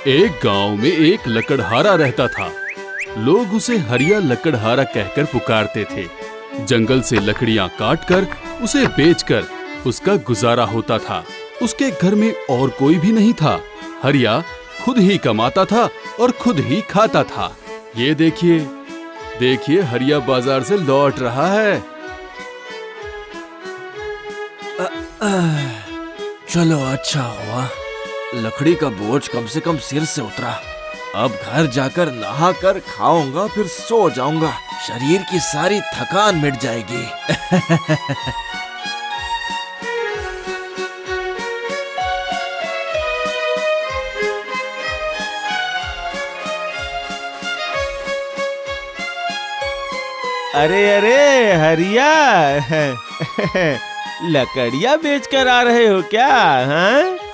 एक गांव में एक लकड़हारा रहता था। लोग उसे हरिया लकड़हारा कहकर पुकारते थे। जंगल से लकड़ियां काटकर उसे बेचकर उसका गुजारा होता था। उसके घर में और कोई भी नहीं था। हरिया खुद ही कमाता था और खुद ही खाता था। ये देखिए, देखिए हरिया बाजार से लौट रहा है। चलो अच्छा हुआ, लकड़ी का बोझ कम से कम सिर से उतरा। अब घर जाकर नहाकर खाऊंगा, फिर सो जाऊंगा। शरीर की सारी थकान मिट जाएगी। अरे अरे हरिया, लकड़ियाँ बेच कर आ रहे हो क्या?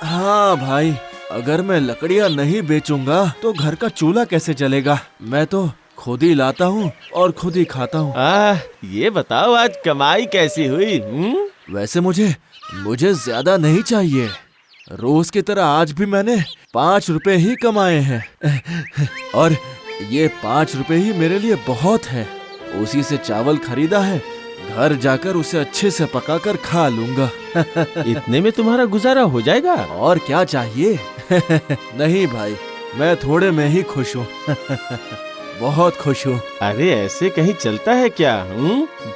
हाँ भाई, अगर मैं लकड़ियाँ नहीं बेचूंगा तो घर का चूल्हा कैसे चलेगा? मैं तो खुद ही लाता हूँ और खुद ही खाता हूँ। ये बताओ आज कमाई कैसी हुई? वैसे मुझे ज्यादा नहीं चाहिए। रोज की तरह आज भी मैंने 5 रुपए ही कमाए हैं। और ये 5 रुपए ही मेरे लिए बहुत है। उसी से चावल खरीदा है, घर जाकर उसे अच्छे से पकाकर खा लूंगा। इतने में तुम्हारा गुजारा हो जाएगा? और क्या चाहिए? नहीं भाई, मैं थोड़े में ही खुश हूँ। बहुत खुश हूँ। अरे ऐसे कहीं चलता है क्या?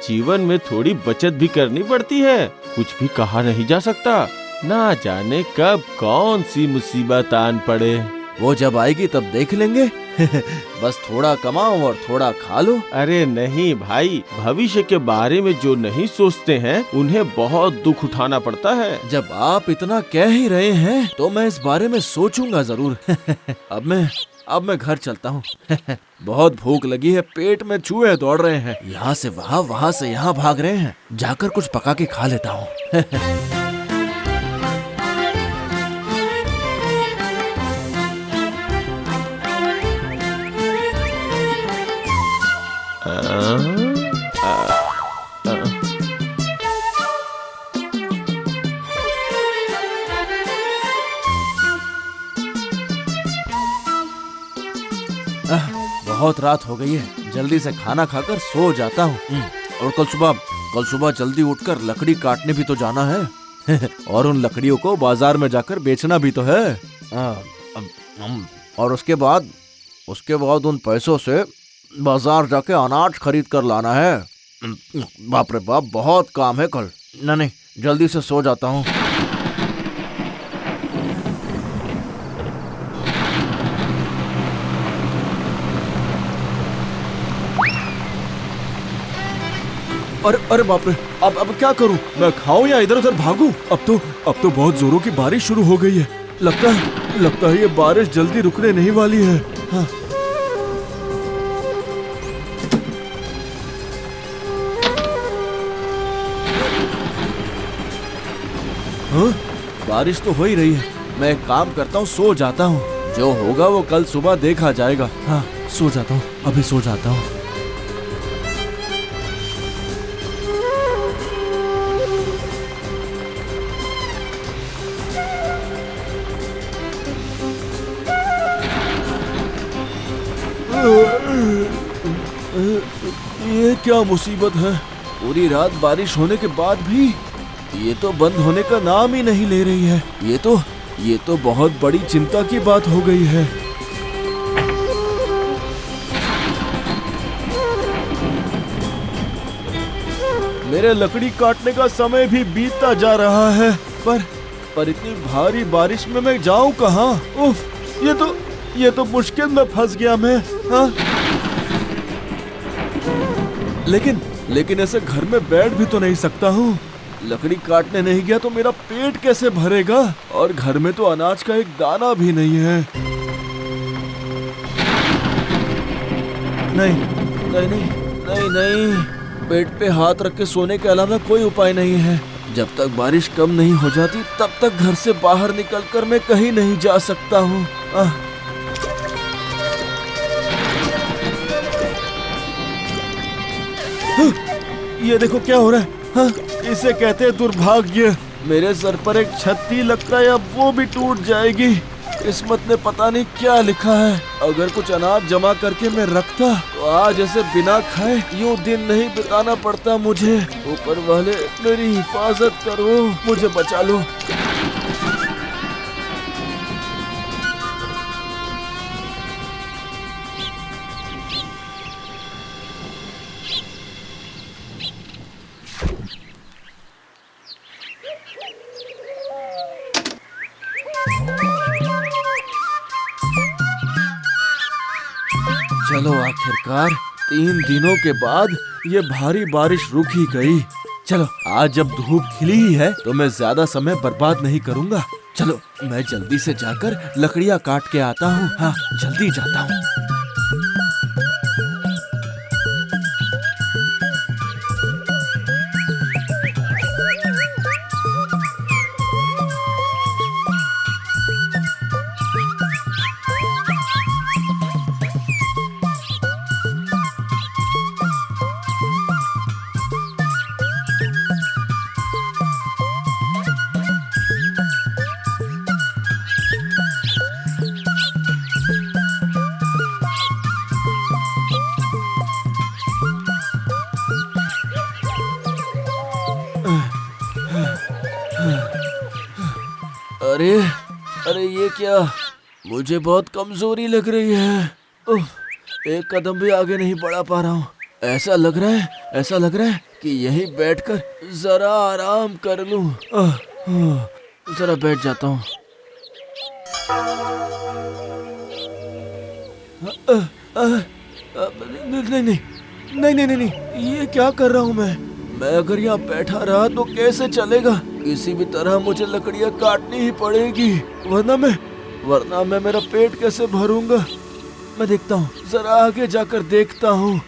जीवन में थोड़ी बचत भी करनी पड़ती है। कुछ भी कहा नहीं जा सकता। ना जाने कब कौन सी मुसीबत आन पड़े। वो जब आएगी तब देख लेंगे। बस थोड़ा कमाओ और थोड़ा खा लो। अरे नहीं भाई, भविष्य के बारे में जो नहीं सोचते हैं उन्हें बहुत दुख उठाना पड़ता है। जब आप इतना कह ही रहे हैं तो मैं इस बारे में सोचूंगा जरूर। अब मैं घर चलता हूँ। बहुत भूख लगी है, पेट में चूहे दौड़ रहे हैं। यहाँ से वहाँ, वहाँ से यहाँ भाग रहे हैं। जाकर कुछ पका के खा लेता हूँ। बहुत रात हो गई है, जल्दी से खाना खाकर सो जाता हूँ। और कल सुबह जल्दी उठकर लकड़ी काटने भी तो जाना है। और उन लकड़ियों को बाजार में जाकर बेचना भी तो है। और उसके बाद उन पैसों से बाजार जाके अनाज खरीद कर लाना है। बाप रे बाप, बहुत काम है कल। नहीं, जल्दी से सो जाता हूँ। अरे बाप रे, अब क्या करूं? मैं खाऊं या इधर उधर भागूं? अब तो बहुत जोरों की बारिश शुरू हो गई है। लगता है ये बारिश जल्दी रुकने नहीं वाली है। हाँ। हाँ? बारिश तो हो ही रही है। मैं एक काम करता हूँ, सो जाता हूँ। जो होगा वो कल सुबह देखा जाएगा। हाँ, सो जाता हूँ, अभी सो जाता हूँ। ये क्या मुसीबत है? पूरी रात बारिश होने के बाद भी ये तो बंद होने का नाम ही नहीं ले रही है। ये तो बहुत बड़ी चिंता की बात हो गई है। मेरे लकड़ी काटने का समय भी बीतता जा रहा है। पर इतनी भारी बारिश में मैं जाऊं कहाँ? उफ, ये तो मुश्किल में फंस गया मैं। हाँ? लेकिन ऐसे घर में बैठ भी तो नहीं सकता हूँ। लकड़ी काटने नहीं गया तो मेरा पेट कैसे भरेगा? और घर में तो अनाज का एक दाना भी नहीं है। नहीं, पेट पे हाथ रख के सोने के अलावा कोई उपाय नहीं है। जब तक बारिश कम नहीं हो जाती तब तक घर से बाहर निकलकर मैं कहीं नहीं जा सकता हूँ। ये देखो क्या हो रहा है। हाँ, इसे कहते हैं दुर्भाग्य। मेरे सर पर एक छत थी, लगता है अब वो भी टूट जाएगी। किस्मत ने पता नहीं क्या लिखा है। अगर कुछ अनाज जमा करके मैं रखता तो आज ऐसे बिना खाए यूं दिन नहीं बिताना पड़ता मुझे। ऊपर वाले मेरी हिफाजत करो, मुझे बचा लो। चलो आखिरकार 3 दिनों के बाद ये भारी बारिश रुक ही गई। चलो आज जब धूप खिली ही है तो मैं ज्यादा समय बर्बाद नहीं करूंगा। चलो मैं जल्दी से जाकर लकड़ियां काट के आता हूँ। हाँ जल्दी जाता हूँ। अरे अरे ये क्या, मुझे बहुत कमजोरी लग रही है। एक कदम भी आगे नहीं बढ़ा पा रहा हूँ। ऐसा लग रहा है कि यहीं बैठकर जरा आराम कर लूं। जरा बैठ जाता हूँ। नहीं, ये क्या कर रहा हूँ मैं अगर यहाँ बैठा रहा तो कैसे चलेगा। किसी भी तरह मुझे लकड़ियाँ काटनी ही पड़ेगी, वरना मैं मेरा पेट कैसे भरूंगा। मैं देखता हूँ, जरा आगे जाकर देखता हूँ।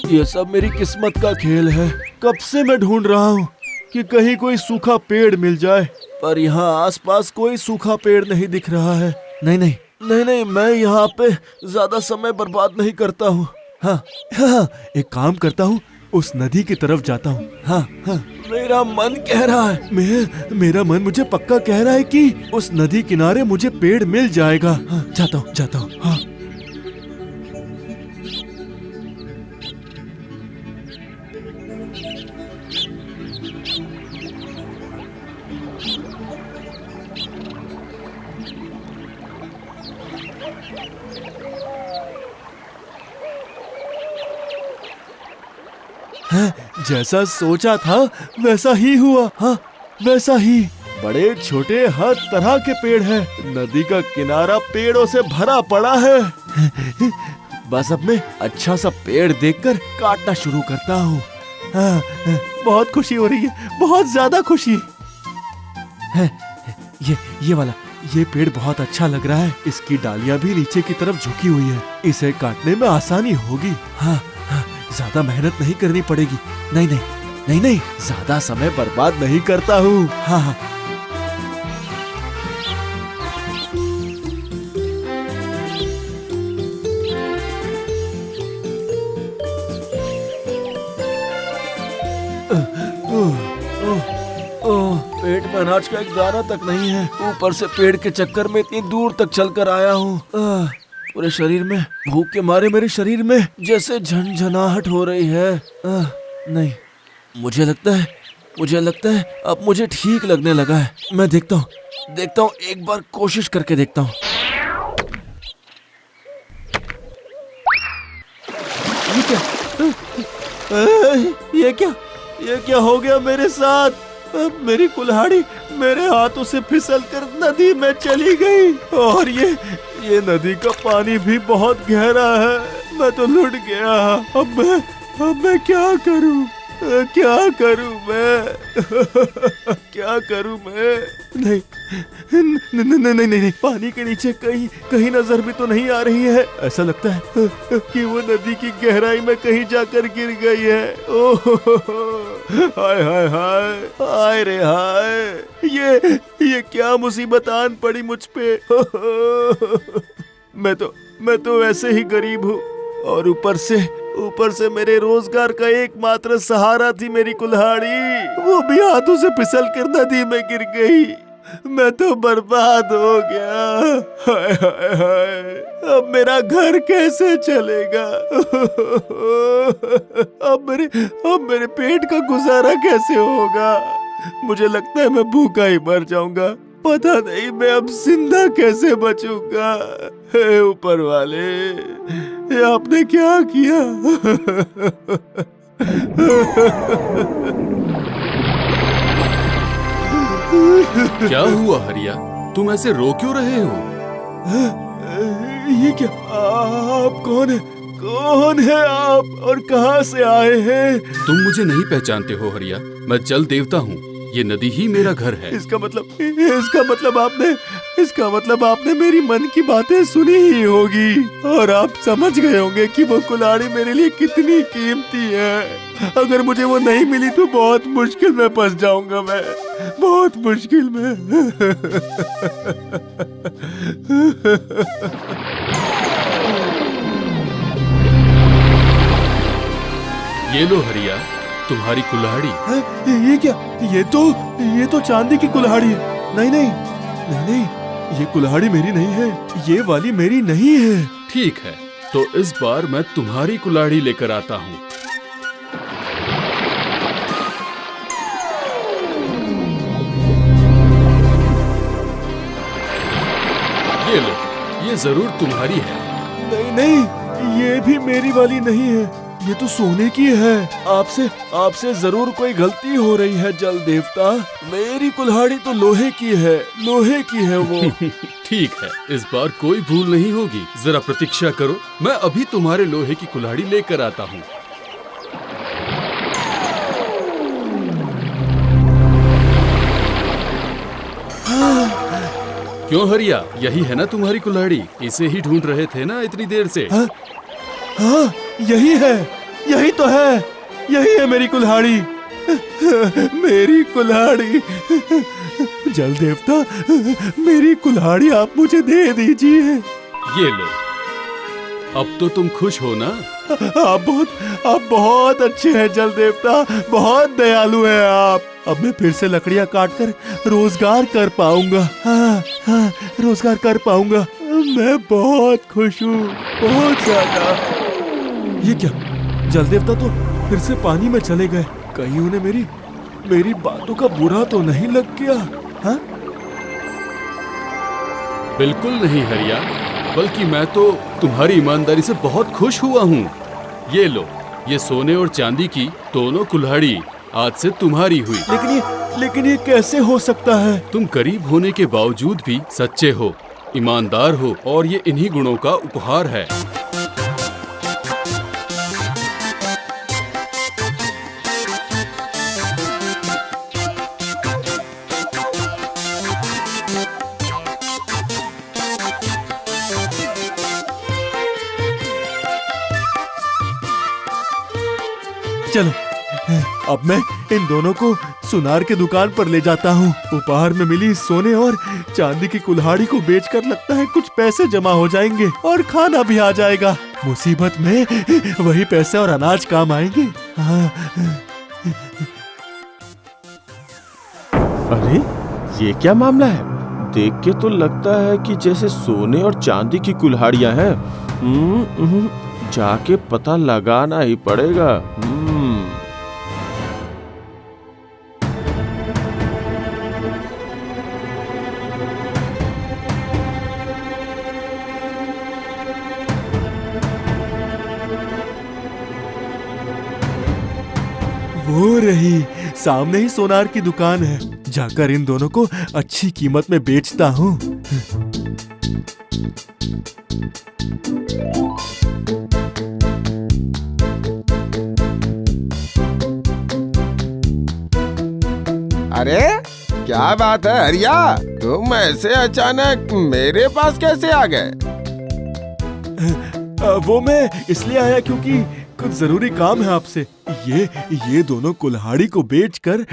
ये सब मेरी किस्मत का खेल है। कब से मैं ढूंढ रहा हूँ कि कहीं कोई सूखा पेड़ मिल जाए, पर यहाँ आसपास कोई सूखा पेड़ नहीं दिख रहा है। नहीं, मैं यहाँ पे ज्यादा समय बर्बाद नहीं करता हूँ। हाँ, एक काम करता हूँ, उस नदी की तरफ जाता हूँ। हाँ, मेरा मन कह रहा है, मेरा मन मुझे पक्का कह रहा है कि उस नदी किनारे मुझे पेड़ मिल जाएगा। हाँ, जाता हूँ। हाँ। जैसा सोचा था वैसा ही हुआ। हाँ, वैसा ही बड़े छोटे हर तरह के पेड़ हैं। नदी का किनारा पेड़ों से भरा पड़ा है। बस अब मैं अच्छा सा पेड़ देखकर काटना शुरू करता हूँ। बहुत खुशी हो रही है, बहुत ज्यादा खुशी। ये वाला ये पेड़ बहुत अच्छा लग रहा है। इसकी डालियां भी नीचे की तरफ झुकी हुई है। इसे काटने में आसानी होगी। हाँ, ज्यादा मेहनत नहीं करनी पड़ेगी। नहीं, ज्यादा समय बर्बाद नहीं करता हूँ। हाँ। पेट में अनाज का एक दाना तक नहीं है। ऊपर से पेड़ के चक्कर में इतनी दूर तक चलकर आया हूँ। पूरे शरीर में भूख के मारे मेरे शरीर में जैसे झनझनाहट हो रही है। नहीं, मुझे लगता है अब मुझे ठीक लगने लगा है। मैं देखता हूँ, एक बार कोशिश करके देखता हूँ। ये क्या हो गया मेरे साथ? मेरी कुल्हाड़ी मेरे हाथों से फिसलकर नदी में चली गई। और ये नदी का पानी भी बहुत गहरा है। मैं तो लुट गया। अब मैं क्या करूं मैं? क्या करूं मैं? नहीं, नहीं नहीं, पानी के नीचे कहीं कहीं नजर भी तो नहीं आ रही है। ऐसा लगता है कि वो नदी की गहराई में कहीं जाकर गिर गई है। ओह, हाय हाय हाय, हाय रे हाय, ये क्या मुसीबत आन पड़ी मुझ पे। मैं तो वैसे ही गरीब हूँ, और ऊपर से मेरे रोजगार का एकमात्र सहारा थी मेरी कुल्हाड़ी, वो भी हाथों से फिसल कर नदी में गिर गई। मैं तो बर्बाद हो गया। हाय हाय हाय, अब मेरा घर कैसे चलेगा? अब मेरे पेट का गुजारा कैसे होगा? मुझे लगता है मैं भूखा ही मर जाऊंगा। पता नहीं मैं अब जिंदा कैसे बचूंगा। हे ऊपर वाले, ये आपने क्या किया? क्या हुआ हरिया, तुम ऐसे रो क्यों रहे हो? ये क्या? आप कौन है आप, और कहाँ से आए हैं? तुम मुझे नहीं पहचानते हो हरिया, मैं जल देवता हूँ। ये नदी ही मेरा घर है। इसका मतलब आपने मेरी मन की बातें सुनी ही होगी, और आप समझ गए होंगे कि वो कुल्हाड़ी मेरे लिए कितनी कीमती है। अगर मुझे वो नहीं मिली तो बहुत मुश्किल में फंस जाऊंगा मैं, बहुत मुश्किल में। ये लो हरिया, तुम्हारी कुल्हाड़ी। ये क्या? ये तो चांदी की कुल्हाड़ी है। नहीं, ये कुल्हाड़ी मेरी नहीं है, ये वाली मेरी नहीं है। ठीक है, तो इस बार मैं तुम्हारी कुल्हाड़ी लेकर आता हूँ। ये लो, ये जरूर तुम्हारी है। नहीं, ये भी मेरी वाली नहीं है, ये तो सोने की है। आपसे जरूर कोई गलती हो रही है जल देवता। मेरी कुल्हाड़ी तो लोहे की है वो। ठीक है, इस बार कोई भूल नहीं होगी। जरा प्रतीक्षा करो, मैं अभी तुम्हारे लोहे की कुल्हाड़ी लेकर आता हूँ। क्यों हरिया, यही है ना तुम्हारी कुल्हाड़ी? इसे ही ढूंढ रहे थे ना इतनी देर से? हाँ, यही तो है, यही है मेरी कुल्हाड़ी। मेरी कुल्हाड़ी। जल देवता, मेरी कुल्हाड़ी आप मुझे दे दीजिए। ये लो, अब तो तुम खुश हो ना? आप बहुत अच्छे हैं जल देवता, बहुत दयालु हैं आप। अब मैं फिर से लकड़ियां काटकर रोजगार कर पाऊंगा। हाँ, रोजगार कर पाऊंगा। मैं बहुत खुश हूँ, बहुत ज्यादा। ये क्या? जल देवता तो फिर से पानी में चले गए। कहीं उन्हें मेरी बातों का बुरा तो नहीं लग गया? हाँ? बिल्कुल नहीं हरिया, बल्कि मैं तो तुम्हारी ईमानदारी से बहुत खुश हुआ हूँ। ये लो, ये सोने और चांदी की दोनों कुल्हाड़ी आज से तुम्हारी हुई। लेकिन ये कैसे हो सकता है? तुम गरीब होने के बावजूद भी सच्चे हो, ईमानदार हो, और ये इन्हीं गुणों का उपहार है। चलो, अब मैं इन दोनों को सुनार के दुकान पर ले जाता हूँ। उपहार में मिली सोने और चांदी की कुल्हाड़ी को बेचकर लगता है कुछ पैसे जमा हो जाएंगे और खाना भी आ जाएगा। मुसीबत में वही पैसे और अनाज काम आएंगे। हाँ। अरे, ये क्या मामला है? देख के तो लगता है कि जैसे सोने और चांदी की कुल्हाड़ियां हैं। जाके पता लगाना ही पड़ेगा। वो रही, सामने ही सोनार की दुकान है। जाकर इन दोनों को अच्छी कीमत में बेचता हूँ। अरे क्या बात है हरिया, तुम ऐसे अचानक मेरे पास कैसे आ गए? वो मैं इसलिए आया क्योंकि कुछ जरूरी काम है आपसे। ये दोनों कुल्हाड़ी को बेचकर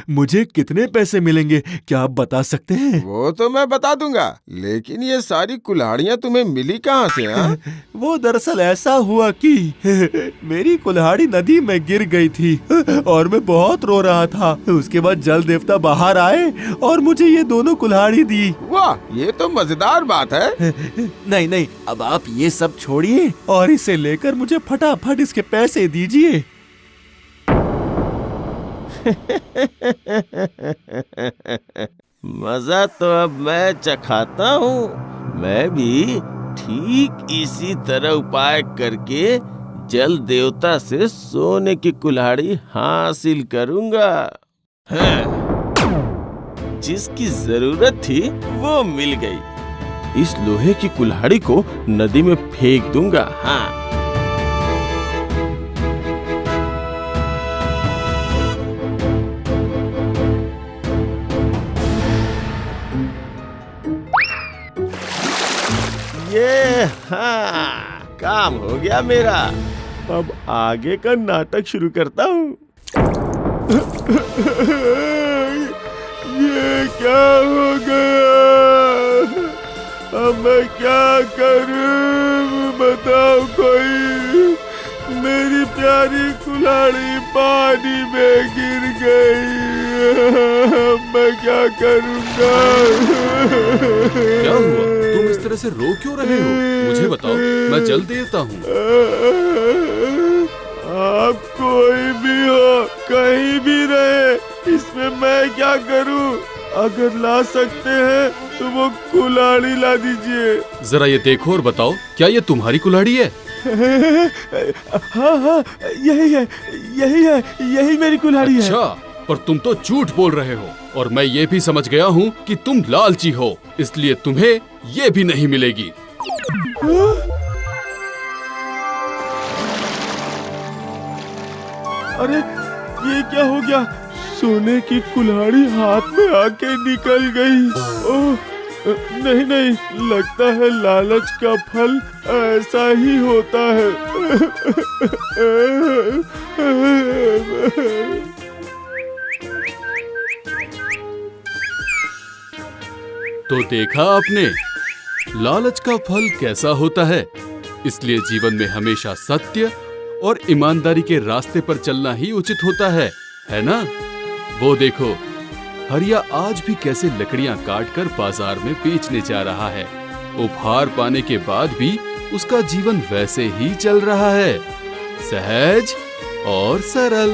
मुझे कितने पैसे मिलेंगे, क्या आप बता सकते हैं? वो तो मैं बता दूंगा, लेकिन ये सारी कुल्हाड़ियाँ तुम्हें मिली कहाँ से? हाँ? वो दरअसल ऐसा हुआ कि मेरी कुल्हाड़ी नदी में गिर गई थी और मैं बहुत रो रहा था। उसके बाद जल देवता बाहर आए और मुझे ये दोनों कुल्हाड़ी दी। वाह, ये तो मजेदार बात है। नहीं, अब आप ये सब छोड़िए और इसे लेकर मुझे फटाफट इसके पैसे दीजिए। मजा तो अब मैं चखाता हूँ। मैं भी ठीक इसी तरह उपाय करके जल देवता से सोने की कुल्हाड़ी हासिल करूंगा। हाँ, जिसकी जरूरत थी वो मिल गई। इस लोहे की कुल्हाड़ी को नदी में फेंक दूंगा। हाँ, हाँ, काम हो गया मेरा। अब आगे का नाटक शुरू करता हूँ। ये क्या हो गया? अब मैं क्या करूँ? बताओ कोई। मेरी प्यारी कुल्हाड़ी पानी में गिर गई। मैं क्या करूँगा? क्या हुआ? तुम इस तरह से रो क्यों रहे हो? मुझे बताओ, मैं जल देता हूँ। आप कोई भी हो, कहीं भी रहे, इसमें मैं क्या करूं? अगर ला सकते हैं तो वो कुल्हाड़ी ला दीजिए। जरा ये देखो और बताओ, क्या ये तुम्हारी कुल्हाड़ी है? हाँ, यही मेरी कुल्हाड़ी है। अच्छा, पर तुम तो झूठ बोल रहे हो और मैं ये भी समझ गया हूँ कि तुम लालची हो, इसलिए तुम्हें ये भी नहीं मिलेगी। अरे ये क्या हो गया? सोने की कुल्हाड़ी हाथ में आके निकल गई। ओह, नहीं, लगता है लालच का फल ऐसा ही होता है। तो देखा आपने, लालच का फल कैसा होता है। इसलिए जीवन में हमेशा सत्य और ईमानदारी के रास्ते पर चलना ही उचित होता है ना? वो देखो, हरिया आज भी कैसे लकड़ियां काटकर बाजार में बेचने जा रहा है। उपहार पाने के बाद भी उसका जीवन वैसे ही चल रहा है, सहज और सरल।